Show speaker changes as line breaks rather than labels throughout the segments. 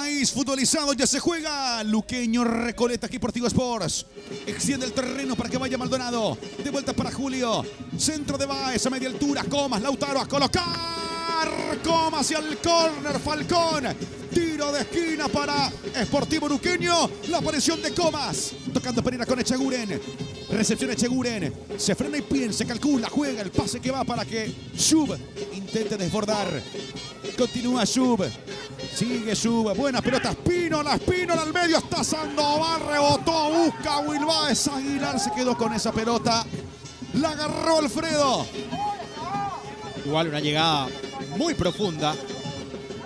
país futbolizado ya se juega. Luqueño, Recoleta, aquí Sportivo Sports. Extiende el terreno para que vaya Maldonado. De vuelta para Julio. Centro de Báez a media altura. Comas, Lautaro a colocar. Comas hacia el córner. Falcón. Tiro de esquina para Sportivo Luqueño. La aparición de Comas. Tocando Pereira con Echeguren. Recepción Echeguren. Se frena y piensa, calcula, juega el pase que va para que Shub intente desbordar. Continúa Shub. Sigue Shub. Buena pelota. Espínola al medio. Está Sandoval. Rebotó. Busca Wilbaez. Aguilar se quedó con esa pelota. La agarró Alfredo.
Igual una llegada muy profunda.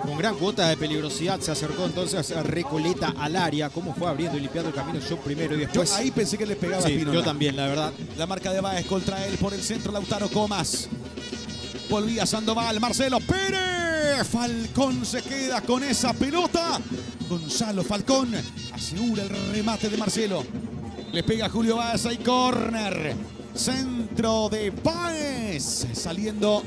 Con gran cuota de peligrosidad se acercó entonces Recoleta al área. Cómo fue abriendo y limpiando el camino Shub primero y después.
Yo ahí pensé que le pegaba
sí,
Espínola.
yo también, la verdad.
La marca de Báez contra él por el centro. Lautaro Comas. Volvía Sandoval. Marcelo Pérez. Falcón se queda con esa pelota. Gonzalo Falcón asegura el remate de Marcelo. Le pega Julio Báez. Hay córner. Centro de Báez. Saliendo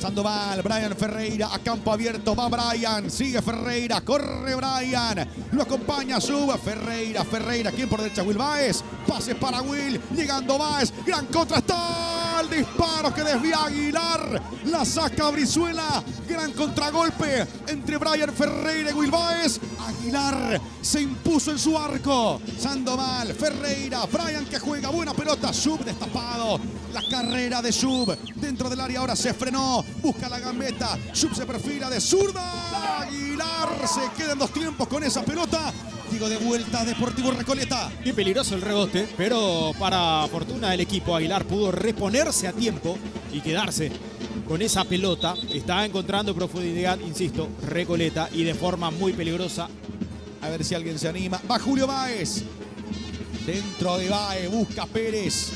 Sandoval, Brian Ferreira a campo abierto, va Brian, sigue Ferreira, corre Brian, lo acompaña Shub, Ferreira, ¿quién por derecha? Will Báez, pase para Will, llegando Báez, gran contra, está el disparo que desvía Aguilar, la saca Brizuela, gran contragolpe entre Brian Ferreira y Will Báez, Aguilar se impuso en su arco, Sandoval, Ferreira, Brian que juega, buena pelota, Shub destapado, la carrera de Shub, dentro del área ahora se frenó, busca la gambeta, Shub se perfila de zurda, Aguilar se queda en dos tiempos con esa pelota, digo de vuelta Deportivo Recoleta.
Qué peligroso el rebote, pero para fortuna del equipo Aguilar pudo reponerse a tiempo y quedarse con esa pelota. Está encontrando profundidad, insisto, Recoleta y de forma muy peligrosa.
A ver si alguien se anima, va Julio Báez, dentro de Báez, busca Pérez.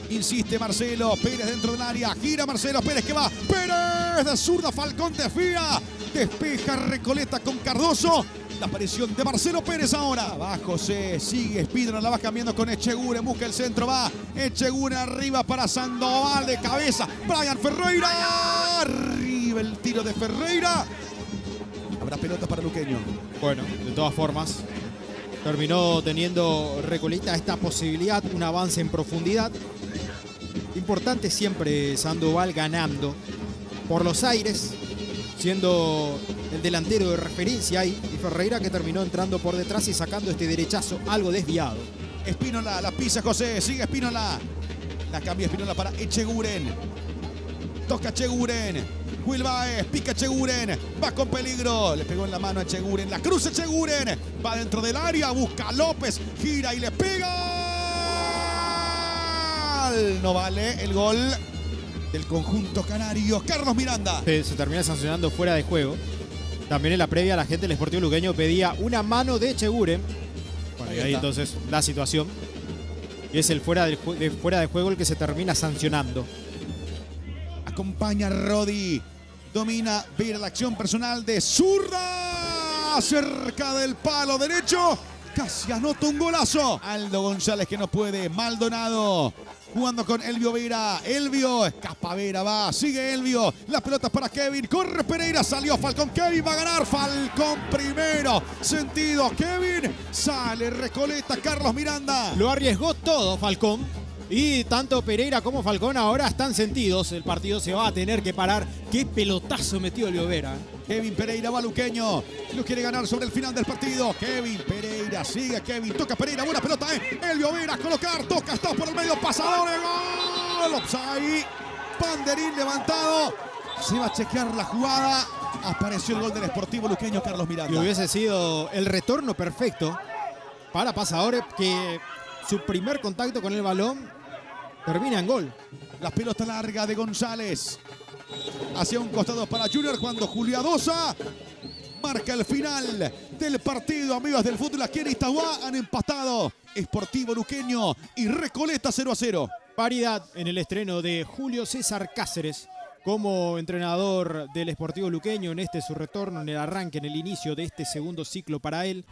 Insiste Marcelo, Pérez dentro del área, gira Marcelo, Pérez que va, Pérez de zurda, Falcón desvía, despeja Recoleta con Cardoso, la aparición de Marcelo Pérez ahora, abajo se sigue, Espínola la va cambiando con Echeguren, busca el centro, va Echeguren arriba para Sandoval de cabeza, Brian Ferreira, arriba el tiro de Ferreira, habrá pelota para Luqueño.
Bueno, de todas formas, terminó teniendo Recoleta esta posibilidad, un avance en profundidad. Importante siempre Sandoval ganando por los aires, siendo el delantero de referencia ahí, y Ferreira que terminó entrando por detrás y sacando este derechazo algo desviado.
Espínola, la pisa José, sigue Espínola, la cambia Espínola para Echeguren, toca Echeguren, Will Báez, pica Echeguren, va con peligro, le pegó en la mano a Echeguren, la cruza Echeguren, va dentro del área, busca a López, gira y le pega. No vale el gol del conjunto canario. Carlos Miranda.
Se termina sancionando fuera de juego. También en la previa la gente del Sportivo Luqueño pedía una mano de Echeguren. Bueno, y ahí entonces la situación. Y es el fuera de juego el que se termina sancionando.
Acompaña a Rodi. Domina Vera la acción personal de zurda. Cerca del palo derecho. Casi anota un golazo. Aldo González que no puede. Maldonado. Jugando con Elvio Vera. Elvio. Escapa Vera. Va. Sigue Elvio. La pelota para Kevin. Corre Pereira. Salió Falcón. Kevin va a ganar. Falcón primero. Sentido. Kevin. Sale Recoleta. Carlos Miranda.
Lo arriesgó todo Falcón. Y tanto Pereira como Falcón ahora están sentidos. El partido se va a tener que parar. Qué pelotazo metió Elvio Vera.
Kevin Pereira va Luqueño. Lo quiere ganar sobre el final del partido. Kevin Pereira. Sigue Kevin. Toca Pereira. Buena pelota. Elvio Vera a colocar. Toca. Está por el medio. Pasador. Gol. Offside. Banderín levantado. Se va a chequear la jugada. Apareció el gol del Sportivo Luqueño. Carlos Miranda.
Y hubiese sido el retorno perfecto para Pasadores, que su primer contacto con el balón termina en gol.
La pelota larga de González. Hacia un costado para Junior cuando Julio Adosa marca el final del partido. Amigos del fútbol, aquí en Itagua han empatado Sportivo Luqueño y Recoleta 0-0.
Paridad en el estreno de Julio César Cáceres como entrenador del Sportivo Luqueño en su retorno, en el arranque, en el inicio de este segundo ciclo para él.